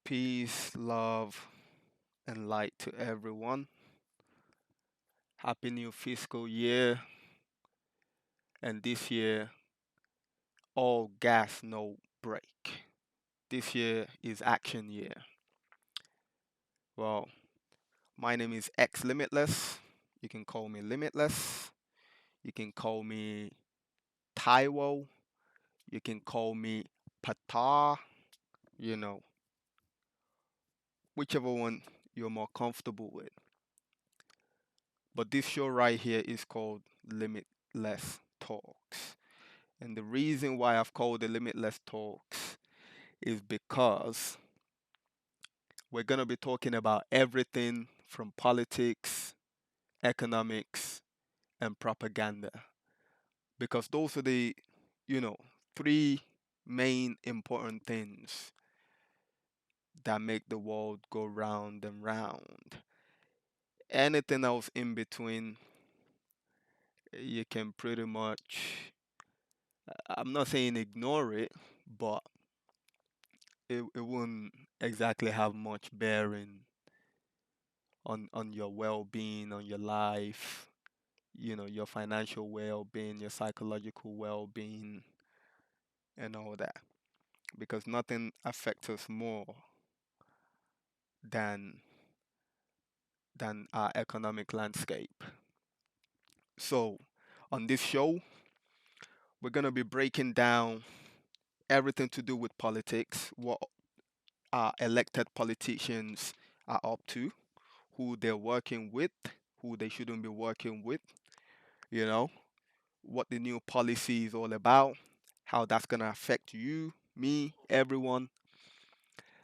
Peace, love, and light to everyone. Happy new fiscal year. And this year, all gas, no break. This year is action year. Well, my name is X Limitless. You can call me Limitless. You can call me Taiwo. You can call me Pata. You know, whichever one you're more comfortable with. But this show right here is called Limitless Talks. And the reason why I've called it Limitless Talks is because we're going to be talking about everything from politics, economics, and propaganda. Because those are the, you know, three main important things that make the world go round and round. Anything else in between, you can pretty much, I'm not saying ignore it, but it wouldn't exactly have much bearing on your well-being, on your life, your financial well-being, your psychological well-being, and all that. Because nothing affects us more than our economic landscape. So, on this show, we're gonna be breaking down everything to do with politics, what our elected politicians are up to, who they're working with, who they shouldn't be working with, you know, what the new policy is all about, how that's going to affect you, me, everyone.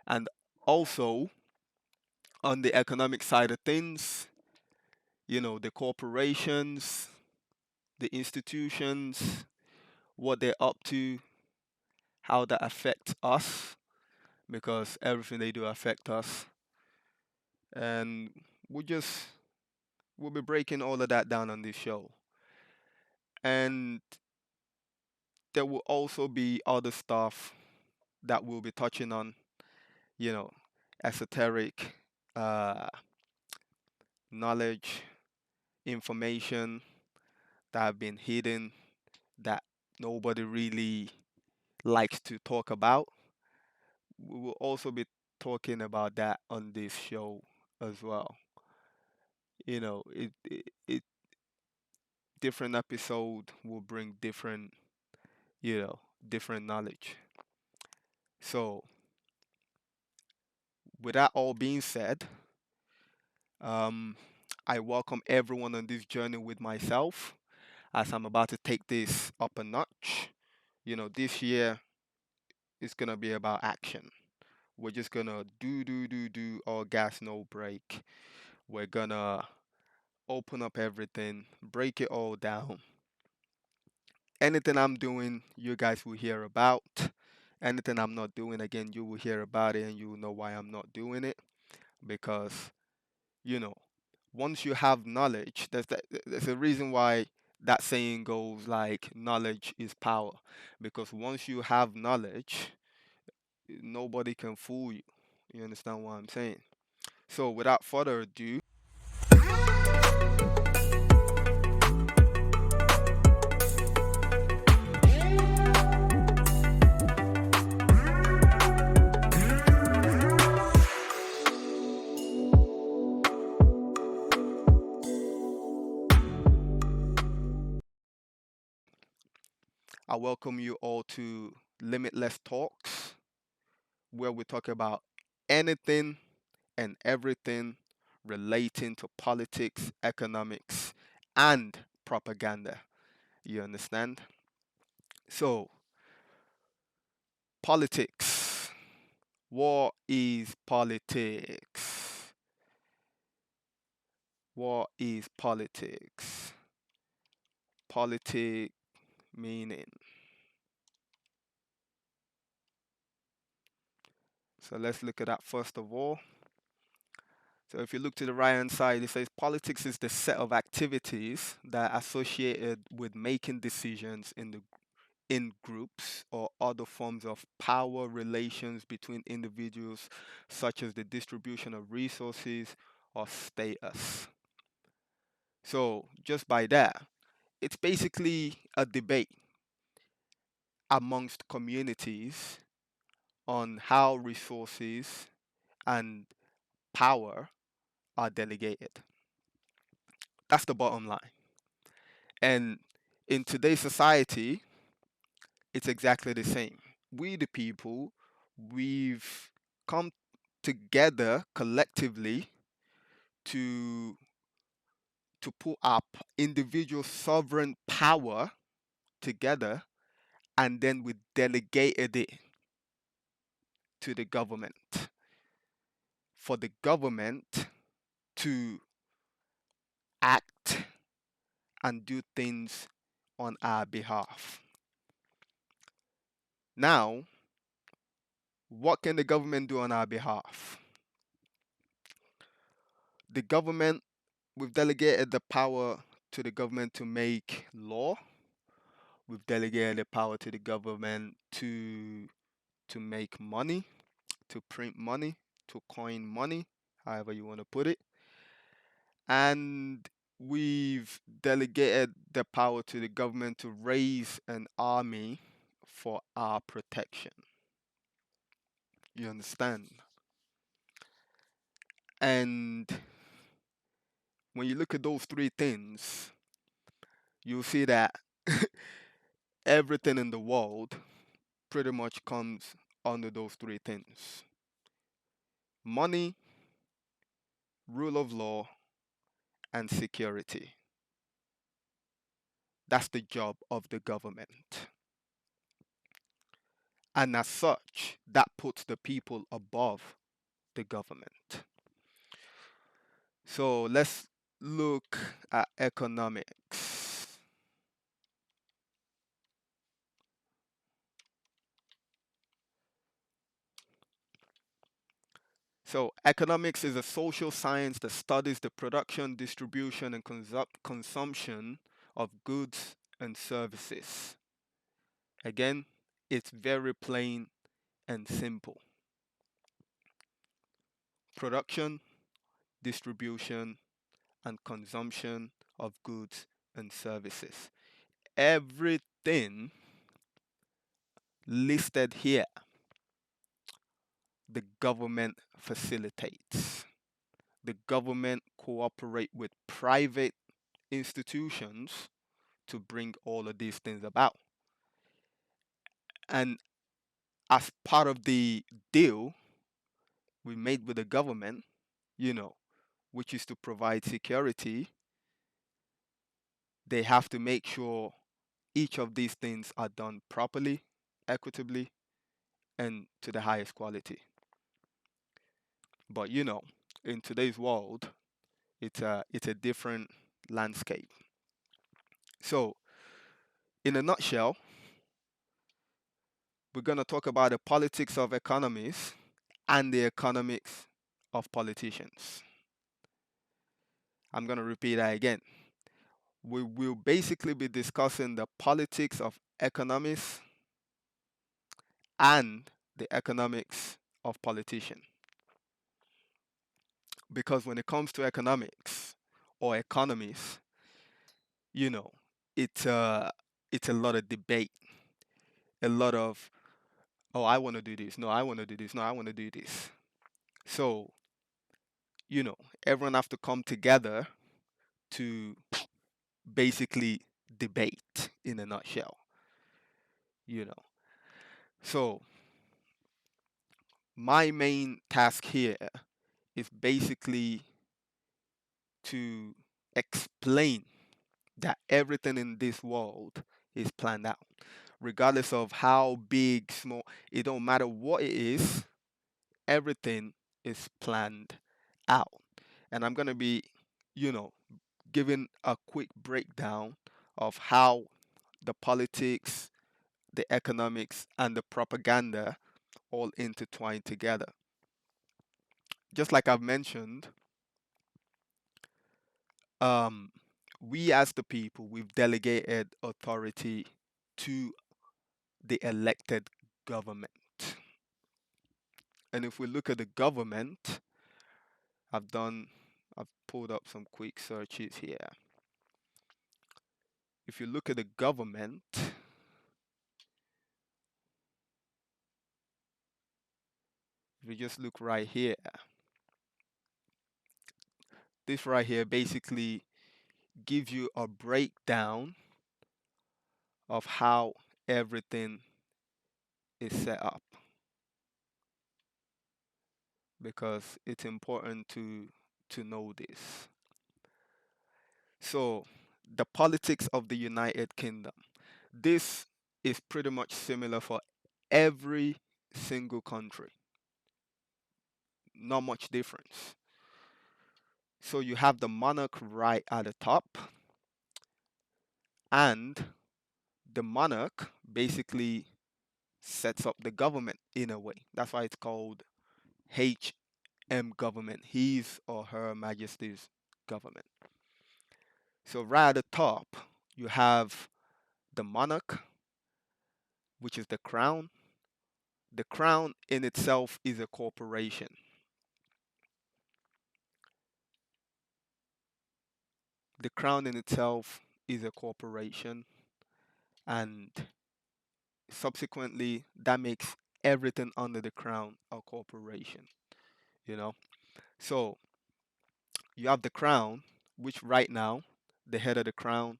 And also, on the economic side of things, the corporations, the institutions, what they're up to, how that affects us, because everything they do affect us. And we just, we'll be breaking all of that down on this show. And there will also be other stuff that we'll be touching on, you know, esoteric uh, knowledge, information that have been hidden that nobody really likes to talk about. We will also be talking about that on this show as well. It different episode will bring different, different knowledge. So, with that all being said, um, I welcome everyone on this journey with myself as I'm about to take this up a notch. This year is gonna be about action. We're just gonna do all gas, no break. We're gonna open up everything, break it all down. Anything I'm doing, you guys will hear about. Anything I'm not doing, again, you will hear about it and you will know why I'm not doing it. Because, you know, once you have knowledge, there's a reason why that saying goes like knowledge is power. Because once you have knowledge, nobody can fool you. You understand what I'm saying? So without further ado, I welcome you all to Limitless Talks, where we talk about anything and everything relating to politics, economics, and propaganda. You understand? So, politics. What is politics? What is politics? Politic meaning. So let's look at that first of all. So if you look to the right hand side, it says politics is the set of activities that are associated with making decisions in groups or other forms of power relations between individuals, such as the distribution of resources or status. So, just by that, it's basically a debate amongst communities on how resources and power are delegated. That's the bottom line. And in today's society, it's exactly the same. We, the people, we've come together collectively to put up individual sovereign power together, and then we delegated it to the government for the government to act and do things on our behalf. Now, what can the government do on our behalf? The government, we've delegated the power to the government to make law. We've delegated the power to the government to make money, to print money, to coin money, however you want to put it. And we've delegated the power to the government to raise an army for our protection. You understand? And when you look at those three things, you'll see that everything in the world pretty much comes under those three things: money, rule of law, and security. That's the job of the government. And as such, that puts the people above the government. So let's look at economics. So, economics is a social science that studies the production, distribution, and consumption of goods and services. Again, it's very plain and simple: production, distribution, and consumption of goods and services. Everything listed here, the government facilitates. The government cooperate with private institutions to bring all of these things about. And as part of the deal we made with the government, you know, which is to provide security, they have to make sure each of these things are done properly, equitably, and to the highest quality. But in today's world, it's a different landscape. So, in a nutshell, we're going to talk about the politics of economies and the economics of politicians. I'm going to repeat that again. We will basically be discussing the politics of economists and the economics of politicians. Because when it comes to economics or economies, you know, it's it's a lot of debate, a lot of, oh, I want to do this, no, I want to do this, no, I want to do this. So, you know, everyone have to come together to basically debate in a nutshell, you know. So, my main task here is basically to explain that everything in this world is planned out, regardless of how big, small, it don't matter what it is, everything is planned out. And I'm going to be, you know, giving a quick breakdown of how the politics, the economics, and the propaganda all intertwine together. Just like I've mentioned, um, we as the people, we've delegated authority to the elected government. And if we look at the government, I've done, I've pulled up some quick searches here. If you look at the government, if you just look right here, this right here basically gives you a breakdown of how everything is set up, because it's important to know this. So, the politics of the United Kingdom. This is pretty much similar for every single country. Not much difference. So you have the monarch right at the top, and the monarch basically sets up the government in a way. That's why it's called HM government, his or her majesty's government. So right at the top, you have the monarch, which is the crown. The crown in itself is a corporation. The crown in itself is a corporation, and subsequently that makes everything under the crown a corporation, you know. So you have the crown, which right now the head of the crown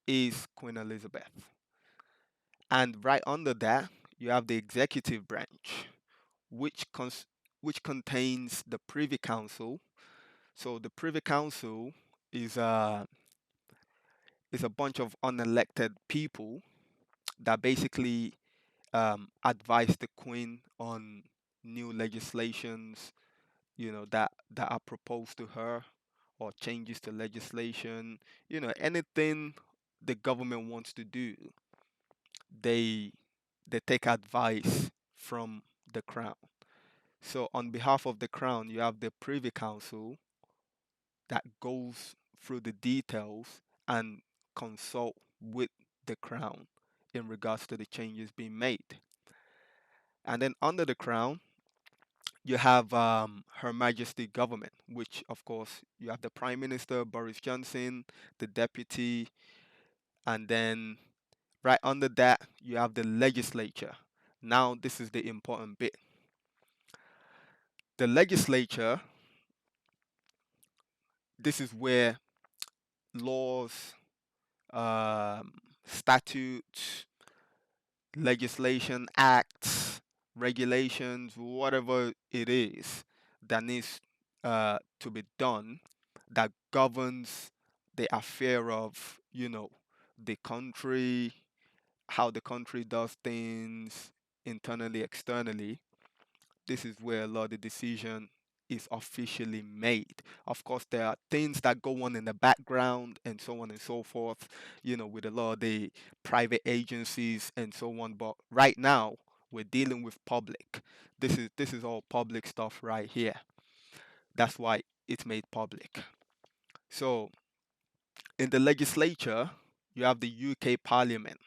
is Queen Elizabeth. And right under that, you have the executive branch, which which contains the Privy Council. So the Privy Council is a is a bunch of unelected people that basically advise the Queen on new legislations, that are proposed to her, or changes to legislation, anything the government wants to do, they they take advice from the crown. So on behalf of the crown, you have the Privy Council that goes through the details and consult with the crown in regards to the changes being made. And then under the crown, you have Her Majesty government, which of course you have the Prime Minister Boris Johnson, the deputy, and then right under that you have the legislature. Now this is the important bit. The legislature, this is where laws, um, statutes, legislation, acts, regulations, whatever it is that needs to be done, that governs the affair of, the country, how the country does things internally, externally. This is where a lot of the decision is officially made. Of course, there are things that go on in the background and so on and so forth, with a lot of the private agencies and so on. But right now, we're dealing with public. This is all public stuff right here. That's why it's made public. So in the legislature, you have the UK Parliament.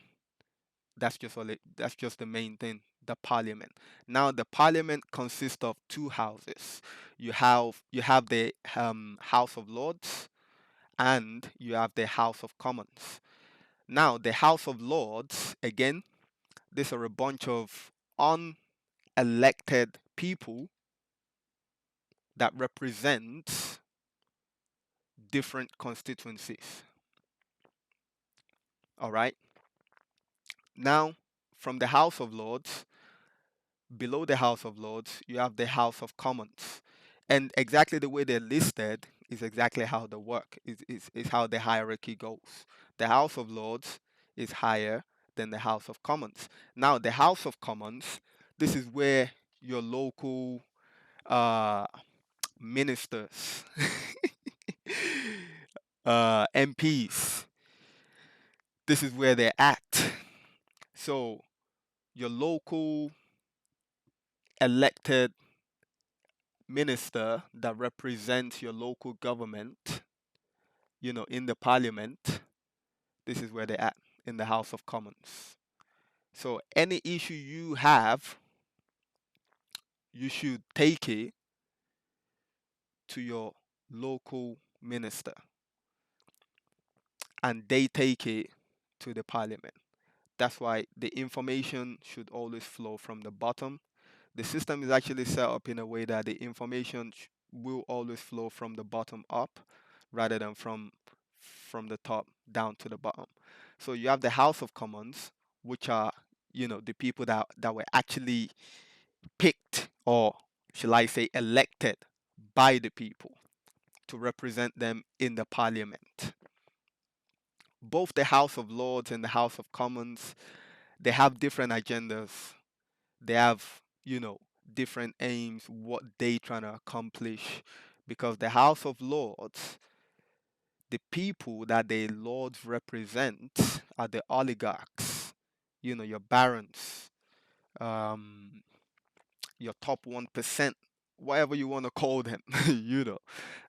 That's just the main thing, the parliament. Now the parliament consists of two houses. You have the House of Lords, and you have the House of Commons. Now the House of Lords, again, these are a bunch of unelected people that represent different constituencies. All right. Now, from the House of Lords, below the House of Lords, you have the House of Commons. And exactly the way they're listed is exactly how they work, is how the hierarchy goes. The House of Lords is higher than the House of Commons. Now, the House of Commons, this is where your local uh, ministers, MPs, this is where they're at. So, your local elected minister that represents your local government, in the parliament, this is where they're at, in the House of Commons. So any issue you have, you should take it to your local minister, and they take it to the parliament. That's why the information should always flow from the bottom. The system is actually set up in a way that the information will always flow from the bottom up rather than from the top down to the bottom. So you have the House of Commons, which are, the people that were actually picked, or shall I say elected by the people to represent them in the parliament. Both the House of Lords and the House of Commons, they have different agendas. They have, different aims, what they trying to accomplish. Because the House of Lords, the people that the lords represent are the oligarchs, your barons, um, your top 1%, whatever you want to call them,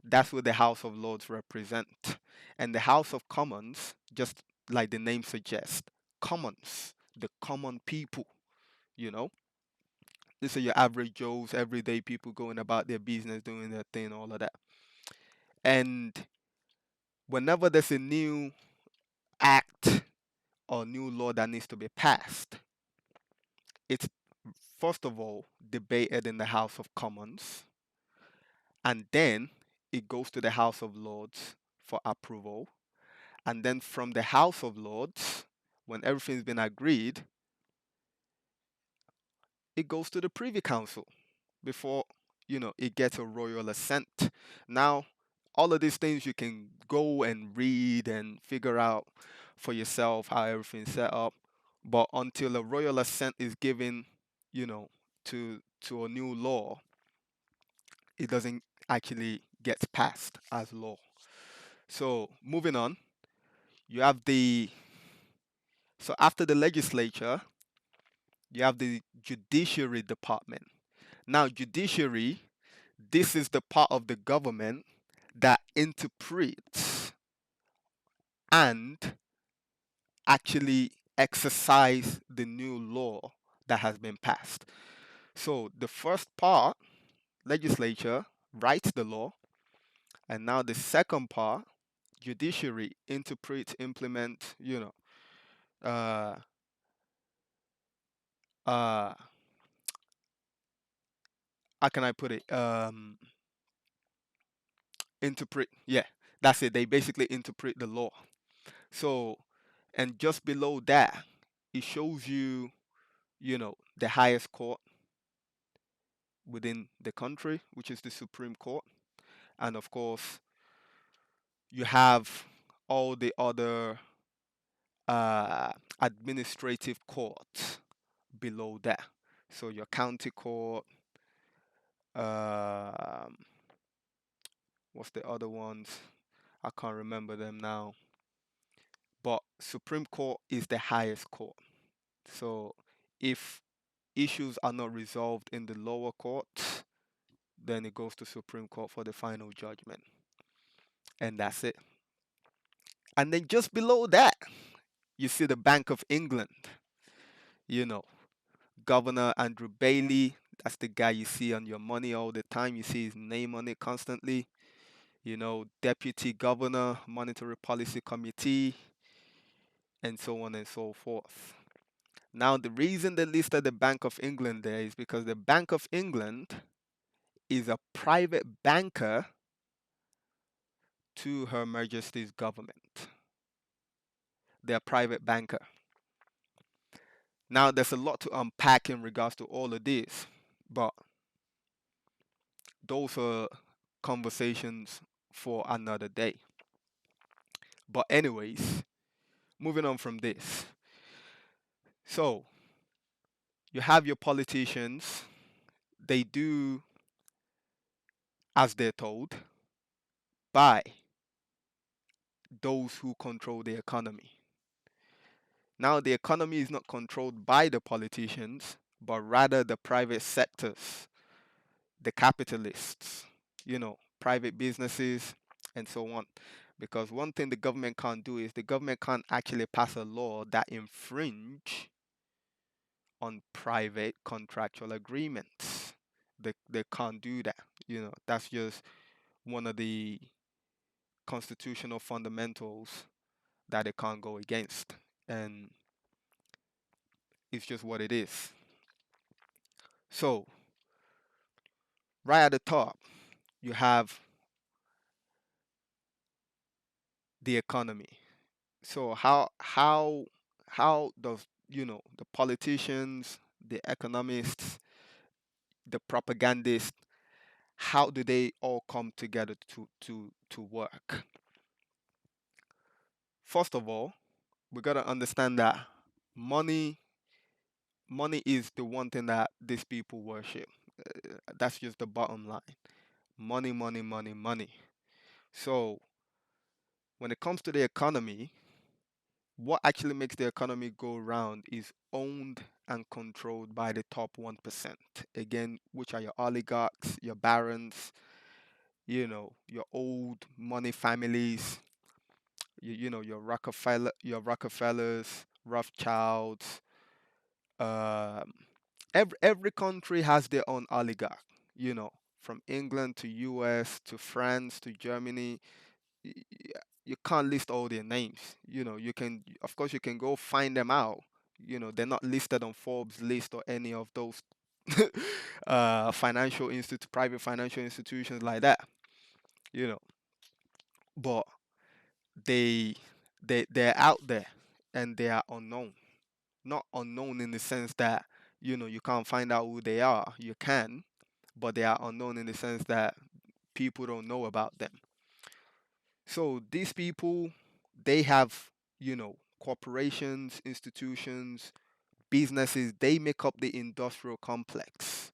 that's what the House of Lords represent. And the House of Commons, just like the name suggests, commons, the common people, you know. These are your average Joes, everyday people going about their business, doing their thing, all of that. And whenever there's a new act or new law that needs to be passed, it's first of all debated in the House of Commons, and then it goes to the House of Lords for approval. And then from the House of Lords, when everything's been agreed, it goes to the Privy Council before it gets a royal assent. Now, all of these things you can go and read and figure out for yourself how everything's set up. But until a royal assent is given, you know, to a new law, it doesn't actually get passed as law. So moving on, you have the so after the legislature, you have the judiciary department. Now, judiciary, this is the part of the government that interprets and actually exercise the new law that has been passed. So the first part, legislature, writes the law, and now the second part, judiciary, interpret, implement, uh, uh, how can I put it? Interpret, yeah, that's it. They basically interpret the law. So, and just below that, it shows you, the highest court within the country, which is the Supreme Court. And of course, you have all the other uh, administrative courts below that. So your county court, um, what's the other ones? I can't remember them now. But Supreme Court is the highest court. So if issues are not resolved in the lower courts, then it goes to Supreme Court for the final judgment. And that's it. And then just below that, you see the Bank of England, you know, Governor Andrew Bailey. That's the guy you see on your money all the time. You see his name on it constantly. Deputy Governor, Monetary Policy Committee, and so on and so forth. Now, the reason they listed the Bank of England there is because the Bank of England is a private banker to Her Majesty's government. They're a private banker. Now, there's a lot to unpack in regards to all of this, but those are conversations for another day. But, anyways, moving on from this. So, you have your politicians, they do as they're told by those who control the economy. Now, the economy is not controlled by the politicians, but rather the private sectors, the capitalists, private businesses, and so on. Because one thing the government can't do is the government can't actually pass a law that infringe on private contractual agreements. They can't do that. That's just one of the constitutional fundamentals that they can't go against. And it's just what it is. So, right at the top, you have the economy. So how does the politicians, the economists, the propagandists, how do they all come together to work? First of all, we got to understand that money money is the one thing that these people worship. That's just the bottom line. Money, money, money, money. So when it comes to the economy, what actually makes the economy go round is owned and controlled by the top 1%. Again, which are your oligarchs, your barons, your old money families, your Rockefellers, Rothschilds. Um, every country has their own oligarch, you know, from England to US to France to Germany. y- y- You can't list all their names. Of course, you can go find them out. They're not listed on Forbes list or any of those private financial institutions like that. You know, but they they're out there and they are unknown. Not unknown in the sense that you can't find out who they are. You can, but they are unknown in the sense that people don't know about them. So these people, they have, corporations, institutions, businesses, they make up the industrial complex.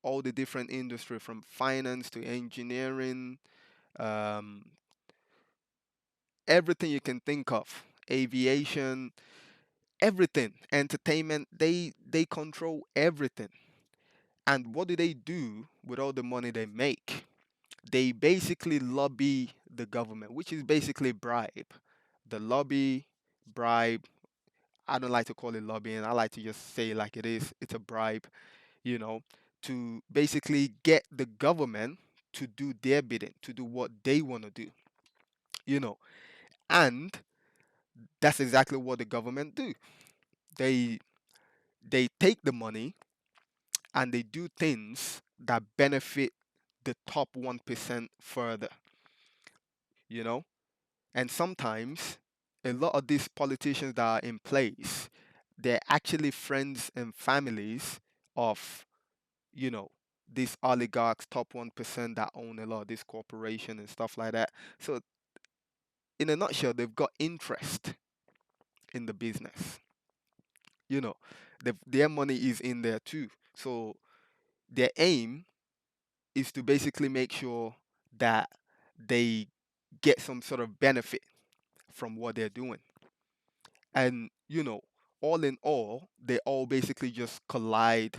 All the different industry from finance to engineering, um, everything you can think of, aviation, everything, entertainment, they control everything. And what do they do with all the money they make? They basically lobby the government, which is basically bribe. The lobby, bribe, I don't like to call it lobbying. I like to just say it like it is. It's a bribe, you know, to basically get the government to do their bidding, to do what they want to do, you know. And that's exactly what the government do. They they take the money and they do things that benefit the top 1% further, you know? And sometimes a lot of these politicians that are in place, they're actually friends and families of, you know, these oligarchs, top 1% that own a lot of this corporation and stuff like that. So, in a nutshell, they've got interest in the business. You know, their money is in there too. So, their aim is to basically make sure that they get some sort of benefit from what they're doing. And, all in all, they all basically just collude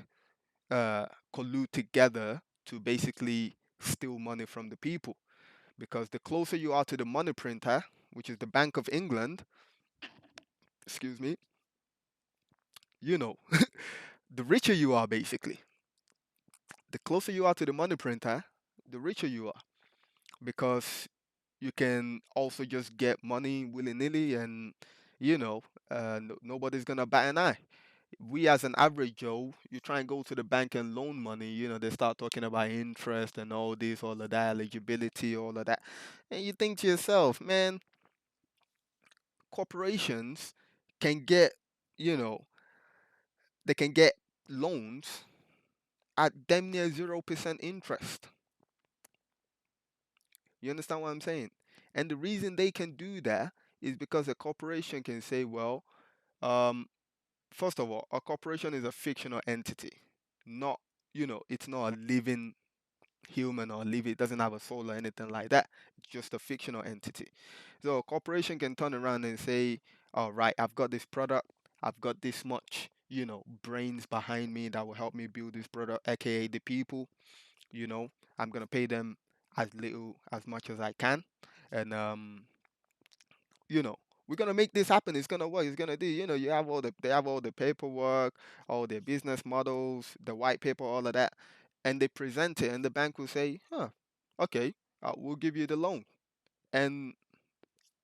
together to basically steal money from the people. Because the closer you are to the money printer, which is the Bank of England, excuse me, you know, the richer you are basically. The closer you are to the money printer, the richer you are. Because you can also just get money willy nilly and, nobody's going to bat an eye. We as an average Joe, you try and go to the bank and loan money, they start talking about interest and all this, all of that, eligibility, all of that. And you think to yourself, man, corporations can get, you know, they can get loans at damn near 0% interest. You understand what I'm saying? And the reason they can do that is because a corporation can say, well, um, first of all, a corporation is a fictional entity. Not, it's not a living human or live, it doesn't have a soul or anything like that. It's just a fictional entity. So a corporation can turn around and say, all right, I've got this product, I've got this much, brains behind me that will help me build this product, aka the people, you know, I'm gonna pay them as much as I can. And you know, we're gonna make this happen. It's gonna work. It's gonna do. You have all the they have all the paperwork, all their business models, the white paper, all of that, and they present it, and the bank will say, "Huh, okay, we'll give you the loan," and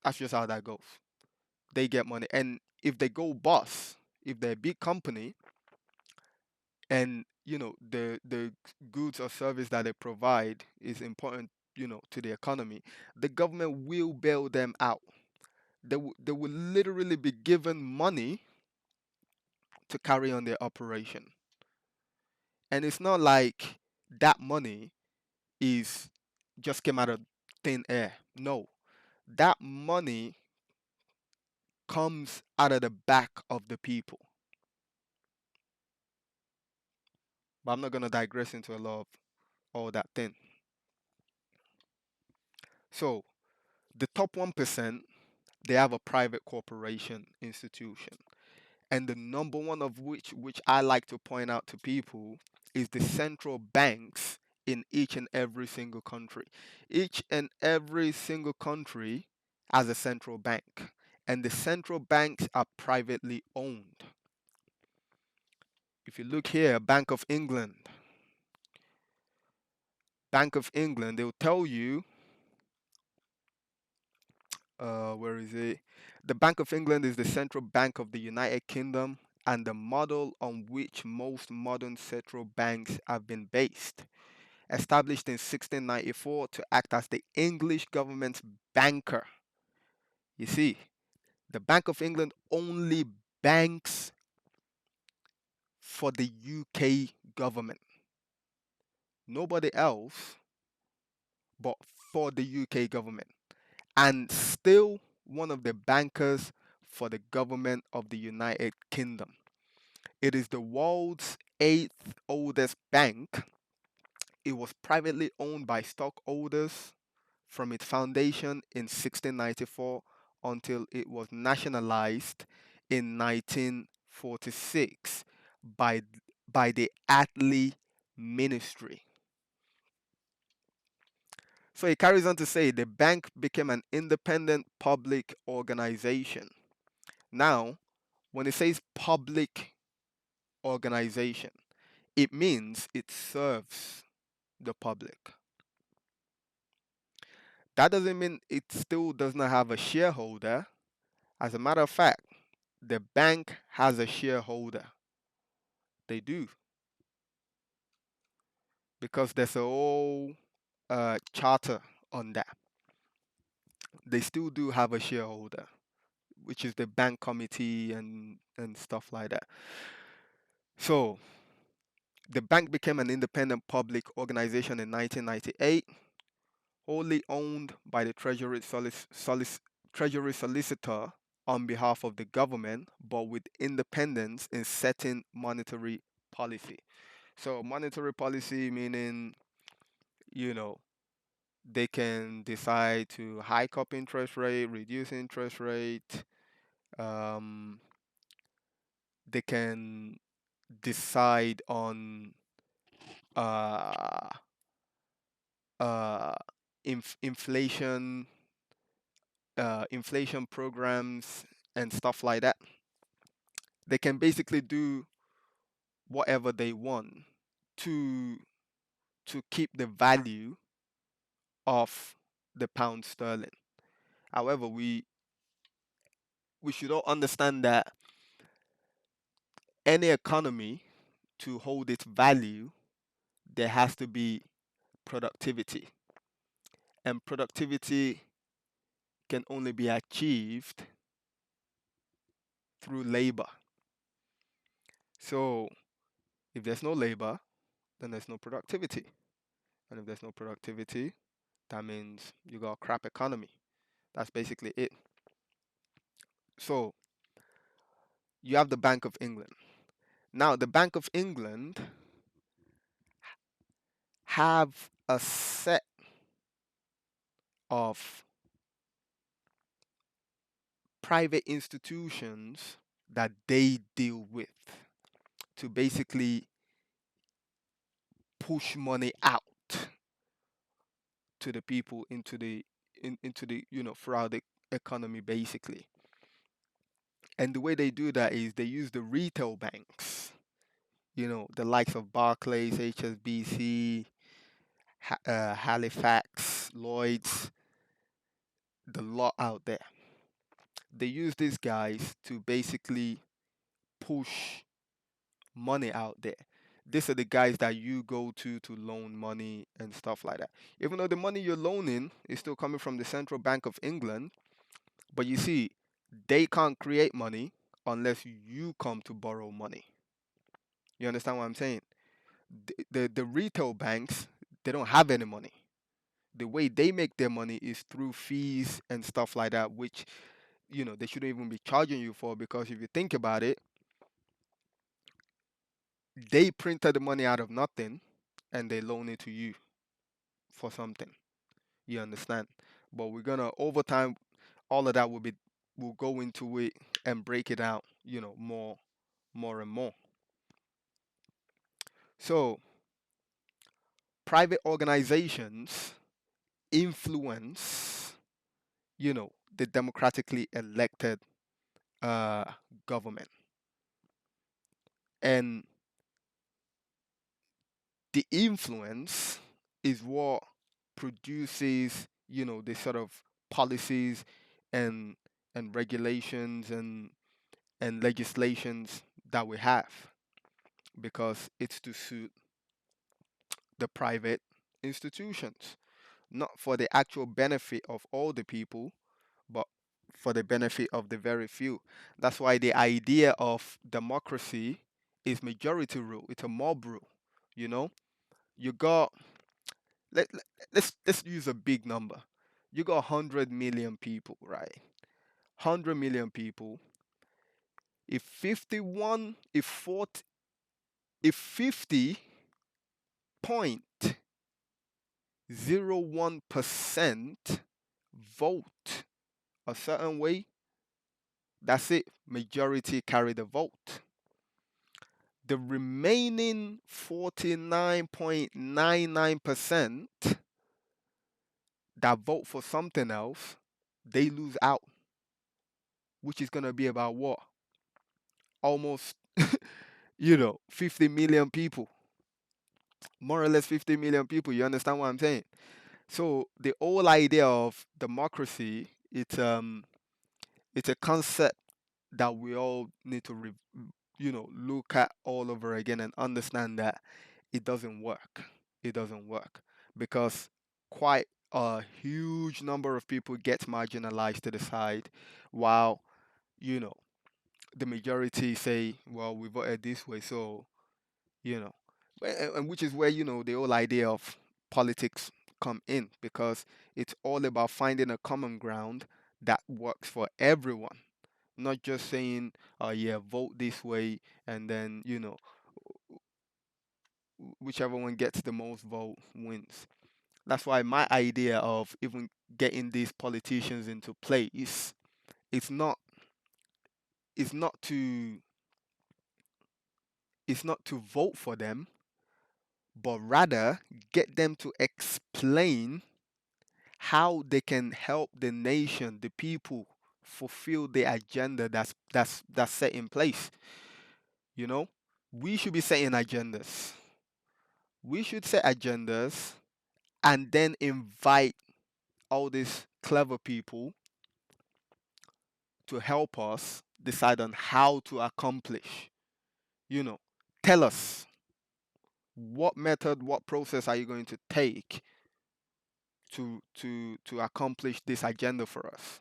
that's just how that goes. They get money, and if they go bust, if they're a big company, and the goods or service that they provide is important, to the economy, the government will bail them out. They will literally be given money to carry on their operation. And it's not like that money is just came out of thin air. No, that money comes out of the back of the people. But I'm not gonna digress into a lot of all that thing. So the top 1%, they have a private corporation institution. And the number one of which I like to point out to people, is the central banks in each and every single country. Each and every single country has a central bank, and the central banks are privately owned. If you look here, Bank of England, they'll tell you, where is it? The Bank of England is the central bank of the United Kingdom and the model on which most modern central banks have been based. Established in 1694 to act as the English government's banker. You see, the Bank of England only banks for the UK government. Nobody else but for the UK government. And still one of the bankers for the government of the United Kingdom. It is the world's eighth oldest bank. It was privately owned by stockholders from its foundation in 1694 until it was nationalized in 1946 by, by the Attlee Ministry. So he carries on to say the bank became an independent public organization. Now, when it says public organization, it means it serves the public. That doesn't mean it still does not have a shareholder. As a matter of fact, the bank has a shareholder. They do, because there's a whole charter on that. They still do have a shareholder, which is the bank committee and stuff like that. So the bank became an independent public organization in 1998, wholly owned by the Treasury Solicitor on behalf of the government, but with independence in setting monetary policy. So monetary policy meaning, you know, they can decide to hike up interest rate, reduce interest rate. Um, they can decide on uh, uh, inflation programs and stuff like that. They can basically do whatever they want to keep the value of the pound sterling. However, we should all understand that any economy, to hold its value, there has to be productivity. And productivity can only be achieved through labor. So if there's no labor, then there's no productivity. And if there's no productivity, that means you got a crap economy. That's basically it. So you have the Bank of England. Now the Bank of England have a set of private institutions that they deal with to basically push money out to the people into the throughout the economy basically. And the way they do that is they use the retail banks, the likes of Barclays, HSBC, Halifax, Lloyd's, the lot out there. They use these guys to basically push money out there. These are the guys that you go to loan money and stuff like that. Even though the money you're loaning is still coming from the Central Bank of England, but you see, they can't create money unless you come to borrow money. You understand what I'm saying? The retail banks, they don't have any money. The way they make their money is through fees and stuff like that, which they shouldn't even be charging you for, because if you think about it, they printed the money out of nothing and they loan it to you for something. You understand? But we're gonna over time, all of that will go into it and break it out, more and more. So private organizations influence, the democratically elected uh, government, and the influence is what produces, the sort of policies and regulations and legislations that we have, because it's to suit the private institutions, not for the actual benefit of all the people, but for the benefit of the very few. That's why the idea of democracy is majority rule. It's a mob rule. You know, you got let, let let's use a big number. You got 100 million people, right? 100 million people. If 51, if 40, if 50.01% vote a certain way, that's it. Majority carry the vote. The remaining 49.99% that vote for something else, they lose out, which is going to be about what? Almost, 50 million people, more or less 50 million people. You understand what I'm saying? So the whole idea of democracy, it's a concept that we all need to look at all over again and understand that it doesn't work. It doesn't work because quite a huge number of people get marginalized to the side, while you know the majority say, well, we voted this way, so you know and which is where the whole idea of politics come in, because it's all about finding a common ground that works for everyone, not just saying, yeah, vote this way, and then whichever one gets the most vote wins. That's why my idea of even getting these politicians into place, it's not it's not to it's not to vote for them, but rather get them to explain how they can help the nation, the people, fulfill the agenda that's set in place. You know, we should be setting agendas. We should set agendas and then invite all these clever people to help us decide on how to accomplish. You know, tell us what method, what process are you going to take to accomplish this agenda for us.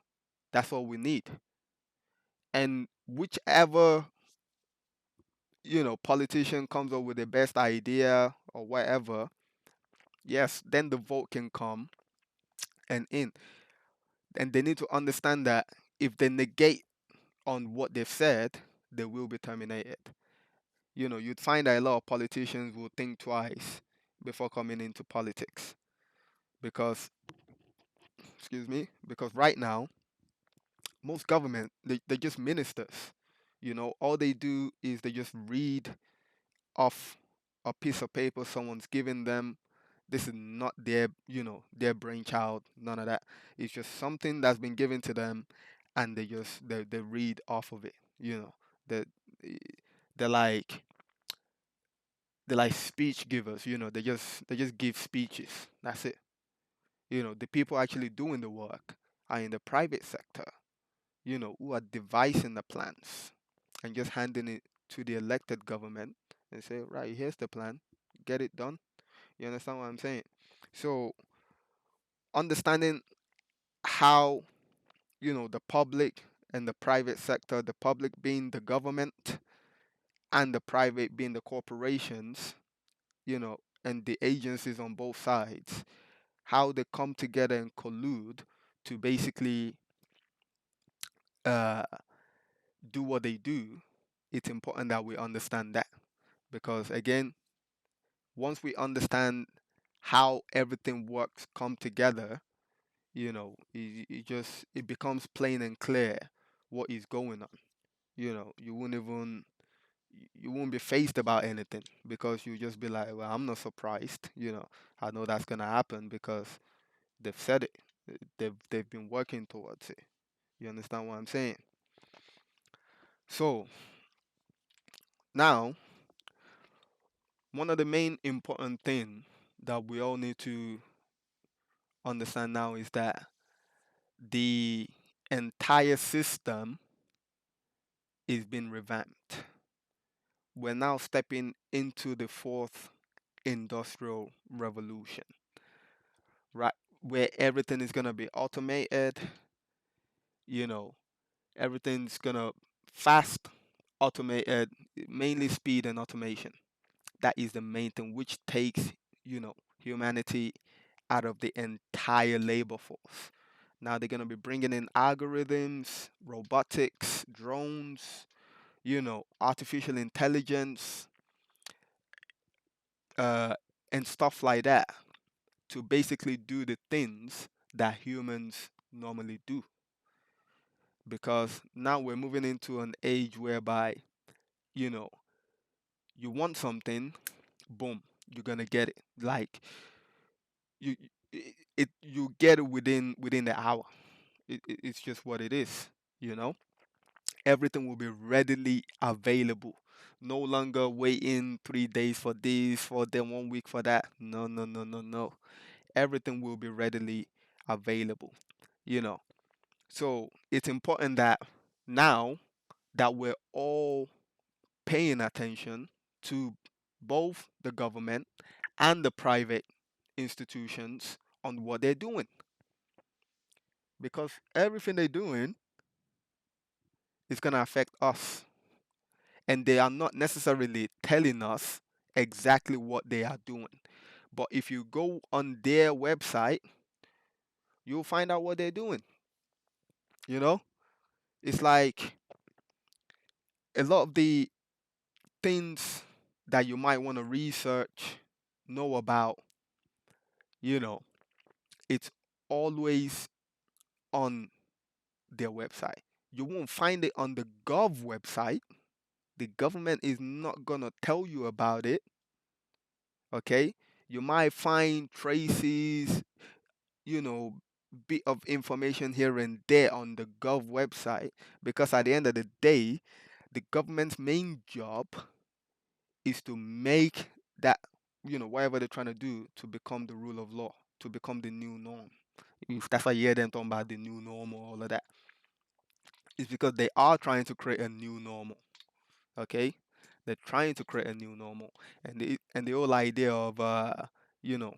That's all we need. And whichever politician comes up with the best idea or whatever, yes, then the vote can come and in. And they need to understand that if they negate on what they've said, they will be terminated. You'd find that a lot of politicians will think twice before coming into politics, because, excuse me, because right now most government, they're just ministers. All they do is they just read off a piece of paper someone's giving them. This is not their brainchild, none of that. It's just something that's been given to them, and they read off of it. You know, that they're like they're like speech givers. They just give speeches. That's it. The people actually doing the work are in the private sector. Who are devising the plans and just handing it to the elected government and say, right, here's the plan, get it done. You understand what I'm saying? So understanding how the public and the private sector, the public being the government and the private being the corporations, and the agencies on both sides, how they come together and collude to basically uh, do what they do. It's important that we understand that, because again, once we understand how everything works come together, it becomes plain and clear what is going on. You won't be faced about anything, because you just be like, well, I'm not surprised. I know that's gonna happen because they've said it. They've been working towards it. You understand what I'm saying? So now, one of the main important thing that we all need to understand now is that the entire system is being revamped. We're now stepping into the fourth industrial revolution, right? Where everything is gonna be automated, you know, everything's gonna fast, automated, mainly speed and automation. That is the main thing, which takes, humanity out of the entire labor force. Now they're gonna be bringing in algorithms, robotics, drones, artificial intelligence, uh, and stuff like that, to basically do the things that humans normally do. Because now we're moving into an age whereby, you know, you want something, boom, you're gonna get it. Like you, you get it within the hour. It's just what it is. You know, everything will be readily available. No longer waiting 3 days for this, for then 1 week for that. No, no, no, no, no. Everything will be readily available. You know, so it's important that now that we're all paying attention to both the government and the private institutions on what they're doing, because everything they're doing is going to affect us, and they are not necessarily telling us exactly what they are doing. But if you go on their website, you'll find out what they're doing. You know, it's like a lot of the things that you might want to research, know about, you know, it's always on their website. You won't find it on the gov website. The government is not going to tell you about it, okay? You might find traces, you know, bit of information here and there on the gov website, because at the end of the day, the government's main job is to make that, whatever they're trying to do, to become the rule of law, to become the new norm. If that's why you hear them talking about the new normal, all of that, it's because they are trying to create a new normal. Okay, they're trying to create a new normal, and the whole idea of you know,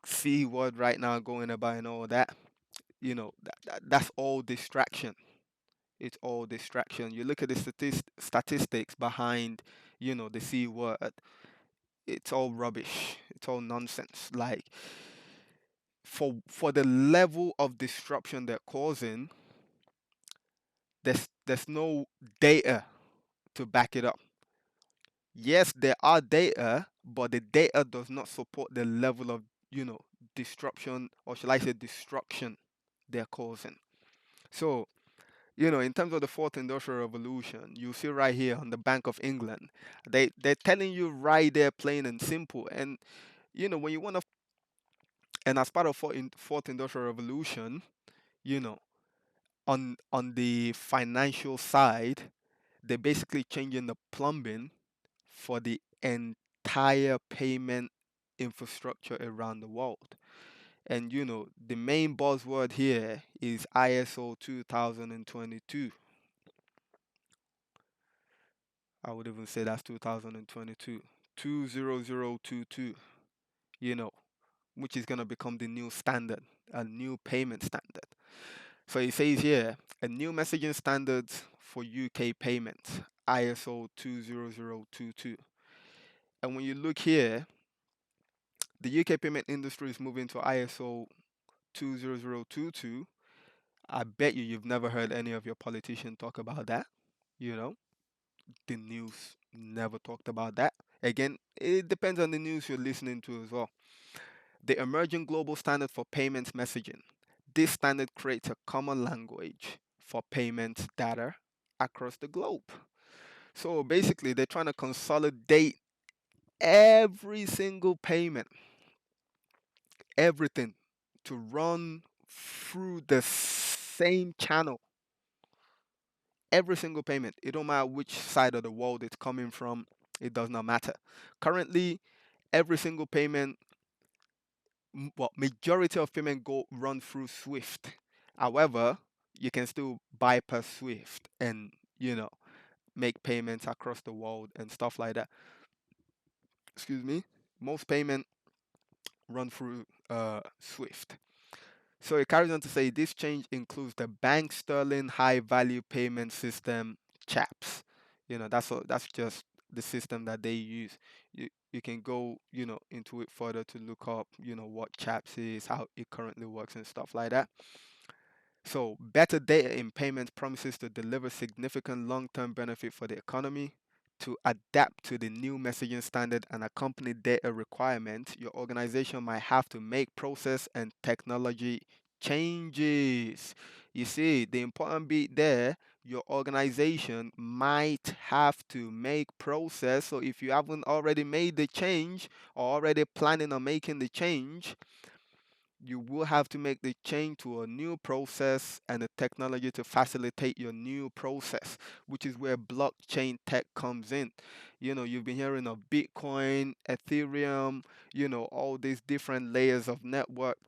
see what right now going about and all that, that's all distraction. It's all distraction. You look at the statistics behind, the C word. It's all rubbish. It's all nonsense. Like, for the level of disruption they're causing, there's no data to back it up. Yes, there are data, but the data does not support the level of, disruption, or shall I say destruction, they're causing. So, in terms of the fourth industrial revolution, you see right here on the Bank of England, they're telling you right there, plain and simple. And when you want to, and as part of fourth industrial revolution, you know, On the financial side, they're basically changing the plumbing for the entire payment infrastructure around the world. And the main buzzword here is ISO 2022. I would even say that's 2022. 20022, you know, which is going to become the new standard, a new payment standard. So it says here, a new messaging standards for UK payments, ISO 20022. And when you look here, the UK payment industry is moving to ISO 20022. I bet you've never heard any of your politicians talk about that. You know, the news never talked about that. Again, it depends on the news you're listening to as well. The emerging global standard for payments messaging. This standard creates a common language for payments data across the globe. So basically, they're trying to consolidate every single payment, everything, to run through the same channel. Every single payment. It don't matter which side of the world it's coming from. It does not matter. Currently, every single payment, well, majority of payment go run through Swift. However, you can still bypass Swift and make payments across the world and stuff like that. Excuse me. Most payment run through Swift. So it carries on to say this change includes the Bank Sterling High Value Payment System (CHAPS). That's just the system that they use. You can go into it further to look up what CHAPS is, how it currently works, and stuff like that. So, better data in payments promises to deliver significant long term benefit for the economy. To adapt to the new messaging standard and accompany data requirements, your organization might have to make process and technology changes. You see, the important bit there, your organization might have to make process. So, if you haven't already made the change or already planning on making the change, you will have to make the change to a new process and a technology to facilitate your new process, which is where blockchain tech comes in. You've been hearing of Bitcoin, Ethereum, all these different layers of network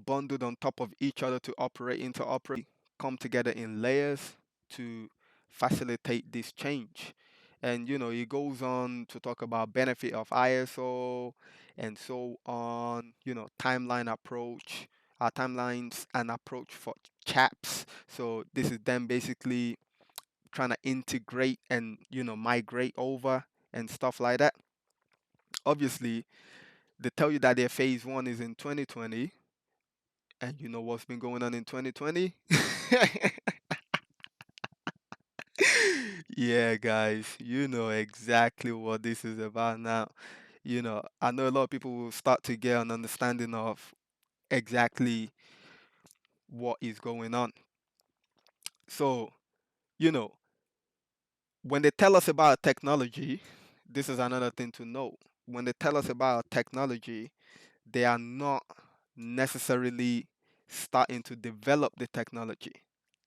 bundled on top of each other to operate interoperate, come together in layers to facilitate this change. And it goes on to talk about benefit of ISO and so on, timeline approach, timelines and approach for chaps. So this is them basically trying to integrate and migrate over and stuff like that. Obviously, they tell you that their phase one is in 2020. And you know what's been going on in 2020? Yeah, guys, you know exactly what this is about now. I know a lot of people will start to get an understanding of exactly what is going on. So, you know, when they tell us about technology, this is another thing to know. When they tell us about technology, they are not necessarily starting to develop the technology.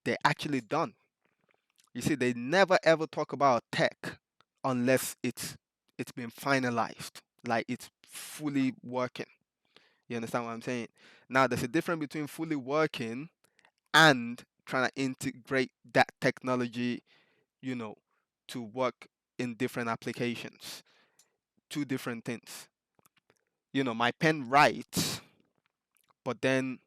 They're actually done. You see, they never ever talk about tech unless it's been finalized, like it's fully working. You understand what I'm saying? Now, there's a difference between fully working and trying to integrate that technology, you know, to work in different applications. Two different things. My pen writes, but then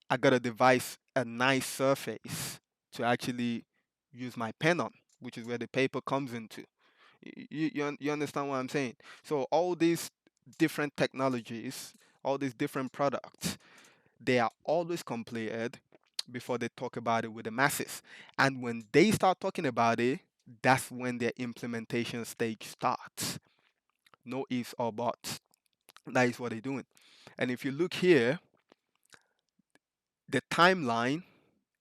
I gotta devise a nice surface to actually use my pen on, which is where the paper comes into. You understand what I'm saying? So all these different technologies, all these different products, they are always completed before they talk about it with the masses. And when they start talking about it, that's when their implementation stage starts. No ifs or buts. That is what they're doing. And if you look here, the timeline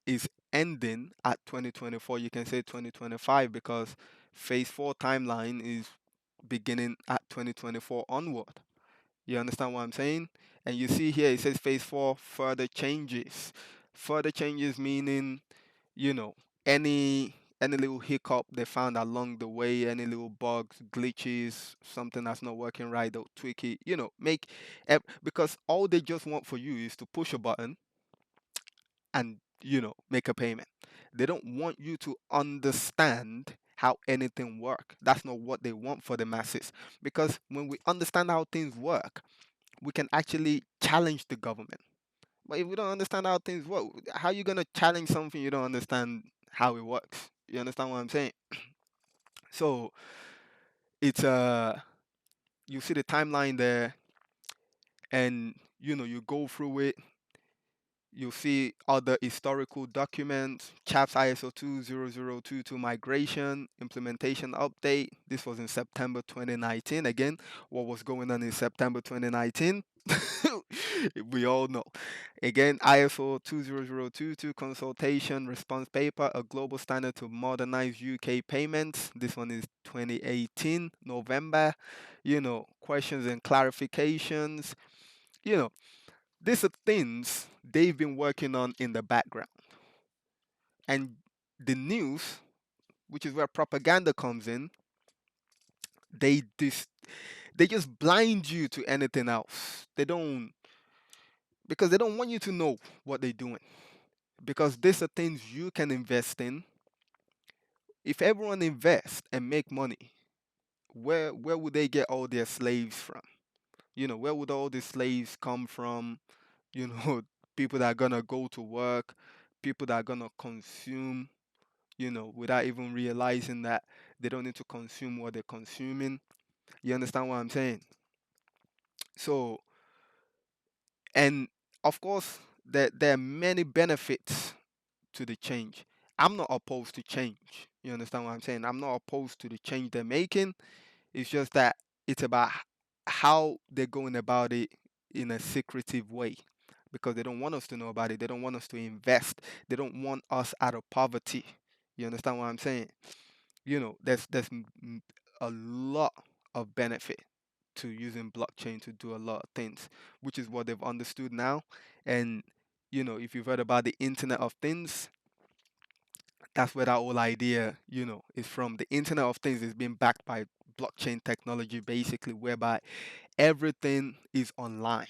is ending at 2024. You can say 2025 because phase 4 timeline is beginning at 2024 onward. You understand what I'm saying? And you see here it says phase 4 further changes. Further changes meaning, you know, any any little hiccup they found along the way, any little bugs, glitches, something that's not working right, they'll tweak it. Because all they just want for you is to push a button and make a payment. They don't want you to understand how anything work. That's not what they want for the masses. Because when we understand how things work, we can actually challenge the government. But if we don't understand how things work, how you gonna challenge something you don't understand how it works? You understand what I'm saying? So it's you see the timeline there, and you go through it. You'll see other historical documents, CHAPS ISO 20022 migration, implementation update. This was in September 2019. Again, what was going on in September 2019? We all know. Again, ISO 20022 consultation response paper, a global standard to modernize UK payments. This one is 2018, November. Questions and clarifications. You know, these are things they've been working on in the background. And the news, which is where propaganda comes in, they dis- they just blind you to anything else. They don't because they don't want you to know what they're doing. Because these are things you can invest in. If everyone invests and make money, where would they get all their slaves from? Where would all the slaves come from? You know, people that are gonna go to work, people that are gonna consume without even realizing that they don't need to consume what they're consuming. You understand what I'm saying? So, and of course, there are many benefits to the change. I'm not opposed to change. You understand what I'm saying? I'm not opposed to the change they're making. It's just that it's about how they're going about it in a secretive way because they don't want us to know about it. They don't want us to invest. They don't want us out of poverty. You understand what I'm saying? There's a lot of benefit to using blockchain to do a lot of things, which is what they've understood now. And if you've heard about the Internet of Things, that's where that whole idea, is from. The Internet of Things is being backed by blockchain technology, basically, whereby everything is online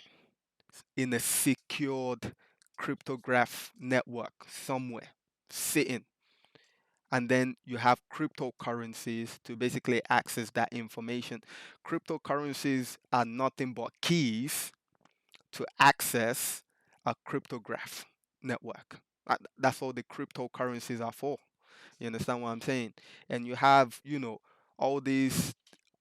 in a secured cryptograph network somewhere, sitting, and then you have cryptocurrencies to basically access that information. Cryptocurrencies are nothing but keys to access a cryptograph network. That's all the cryptocurrencies are for. You understand what I'm saying? And you have, all these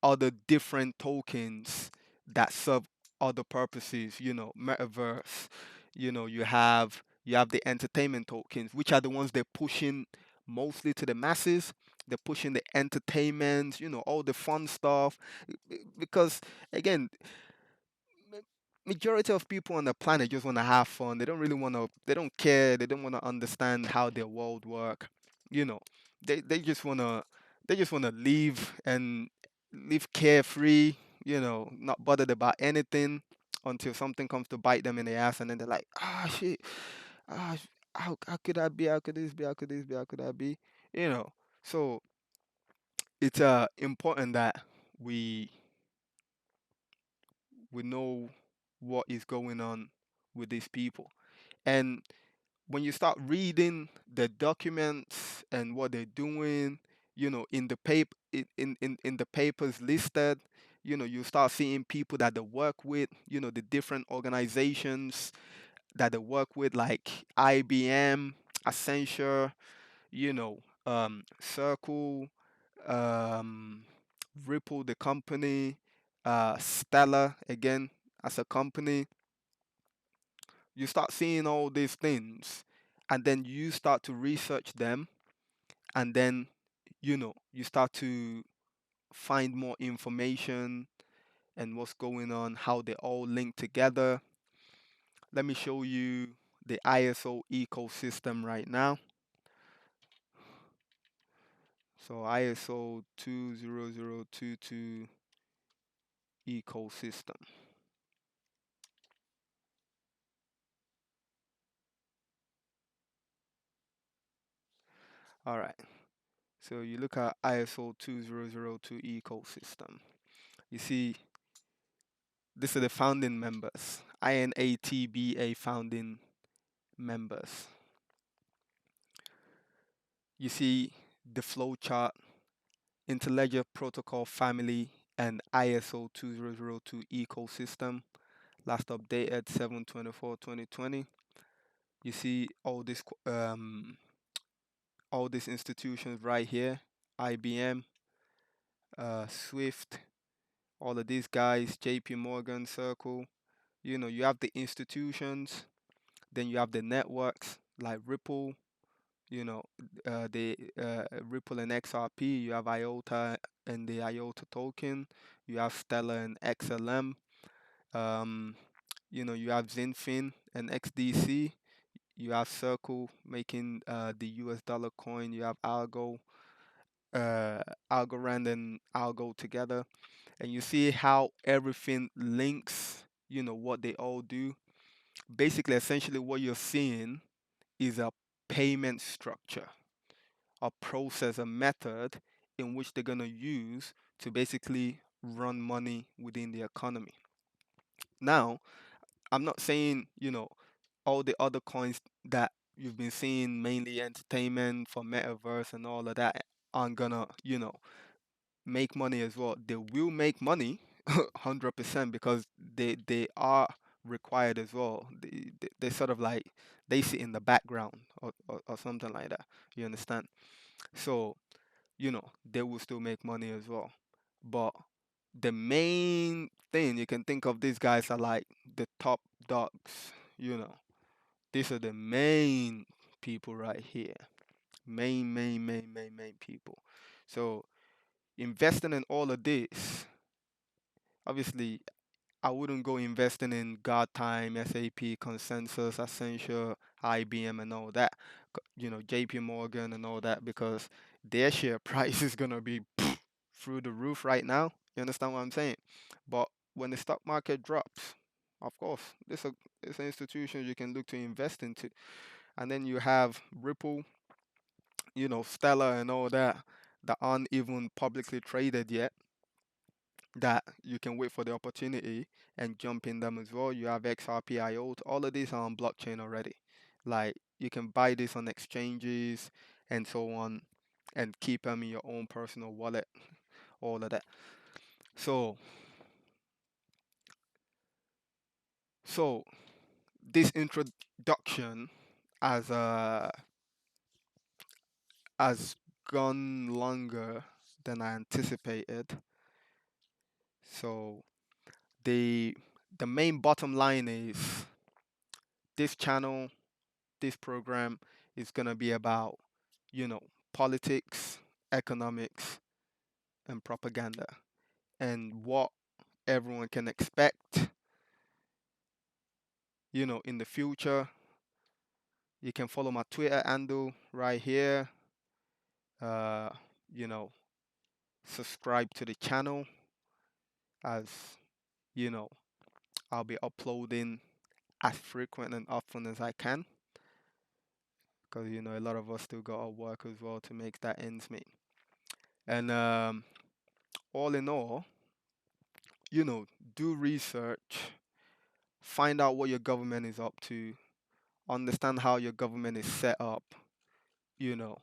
other different tokens that serve other purposes, metaverse. You have the entertainment tokens, which are the ones they're pushing mostly to the masses. They're pushing the entertainment, all the fun stuff. Because again, majority of people on the planet just want to have fun. They don't really want to. They don't care. They don't want to understand how their world work. You know, they just wanna live and live carefree. Not bothered about anything until something comes to bite them in the ass, and then they're like, ah, shit, ah, how could I be? How could this be? How could this be? How could I be? You know. So it's important that we we know what is going on with these people. And when you start reading the documents and what they're doing, in the paper in the papers listed, you start seeing people that they work with, the different organizations that they work with, like IBM, Accenture, Circle, um, Ripple, the company, Stella, again, as a company. You start seeing all these things, and then you start to research them, and then, you start to find more information and what's going on, how they all link together. Let me show you the ISO ecosystem right now. So ISO 20022 ecosystem. . All right. So you look at ISO 2002 ecosystem. You see, this are the founding members, INATBA founding members. You see the flowchart, Interledger Protocol family, and ISO 2002 ecosystem, last updated 7/24/2020. You see all these institutions right here, IBM, Swift, all of these guys, JP Morgan, Circle. You have the institutions, then you have the networks like Ripple, you know, the Ripple and XRP. You have IOTA and the IOTA token. You have Stellar and XLM. Um, you have Zinfin and XDC. You have Circle making the US dollar coin. You have uh, Algorand and Algo together. And you see how everything links, what they all do. Basically, essentially, what you're seeing is a payment structure, a process, a method in which they're going to use to basically run money within the economy. Now, I'm not saying, all the other coins that you've been seeing, mainly entertainment for metaverse and all of that, aren't gonna, make money as well. They will make money 100% because they are required as well. They sort of like they sit in the background or something like that. You understand? So, they will still make money as well. But the main thing you can think of, these guys are like the top dogs, you know. These are the main people right here. Main people. So investing in all of this, obviously, I wouldn't go investing in God Time, SAP, Consensus, Accenture, IBM, and all that. JP Morgan and all that because their share price is gonna be through the roof right now. You understand what I'm saying? But when the stock market drops, of course, this institution you can look to invest into. And then you have Ripple, Stellar and all that aren't even publicly traded yet, that you can wait for the opportunity and jump in them as well. You have XRP, IOTA, all of these are on blockchain already. Like you can buy this on exchanges and so on and keep them in your own personal wallet, all of that. So so this introduction has has gone longer than I anticipated. So the the main bottom line is this channel, this program is gonna be about, you know, politics, economics, and propaganda, and what everyone can expect, in the future. You can follow my Twitter handle right here. Uh, you know, subscribe to the channel as you know I'll be uploading as frequent and often as I can because a lot of us still got to work as well to make that ends meet. And all in all, you know, do research, find out what your government is up to, understand how your government is set up, you know,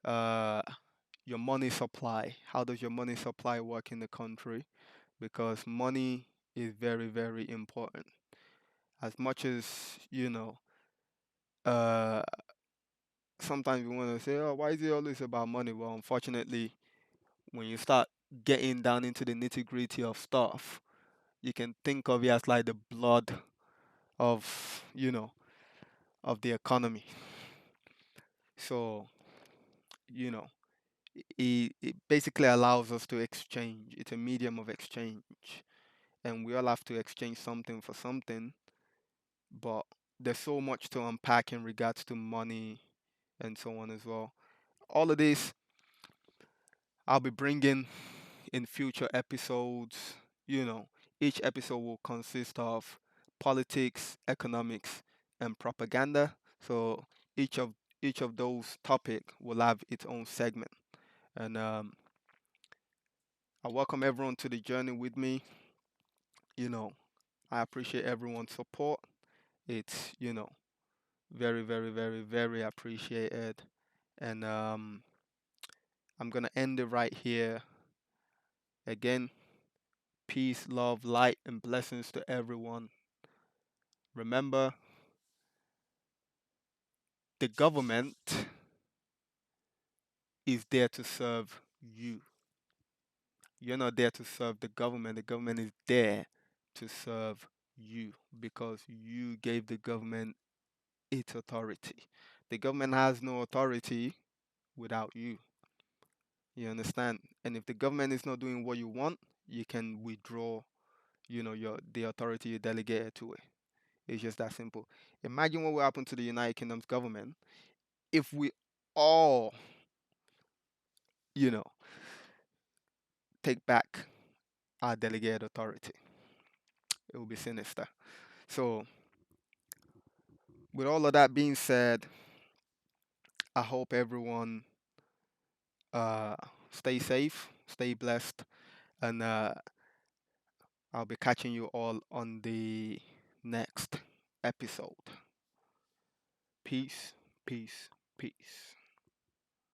uh, your money supply. How does your money supply work in the country? Because money is very, very important. As much as, uh, sometimes we want to say, oh, why is it always about money? Well, unfortunately, when you start getting down into the nitty gritty of stuff, you can think of it as like the blood of, of the economy. So, you know, it basically allows us to exchange. It's a medium of exchange. And we all have to exchange something for something. But there's so much to unpack in regards to money and so on as well. All of this I'll be bringing in future episodes. You know, each episode will consist of politics, economics, and propaganda. So each of each of those topic will have its own segment. And I welcome everyone to the journey with me. You know, I appreciate everyone's support. It's, very, very, very, very appreciated. And I'm gonna end it right here. Again, peace, love, light, and blessings to everyone. Remember, the government is there to serve you. You're not there to serve the government. The government is there to serve you because you gave the government its authority. The government has no authority without you. You understand? And if the government is not doing what you want, you can withdraw, your the authority you delegated to it. It's just that simple. Imagine what will happen to the United Kingdom's government if we all, you know, take back our delegated authority. It will be sinister. So, with all of that being said, I hope everyone uh, stay safe, stay blessed, and I'll be catching you all on the next episode. Peace, peace, peace.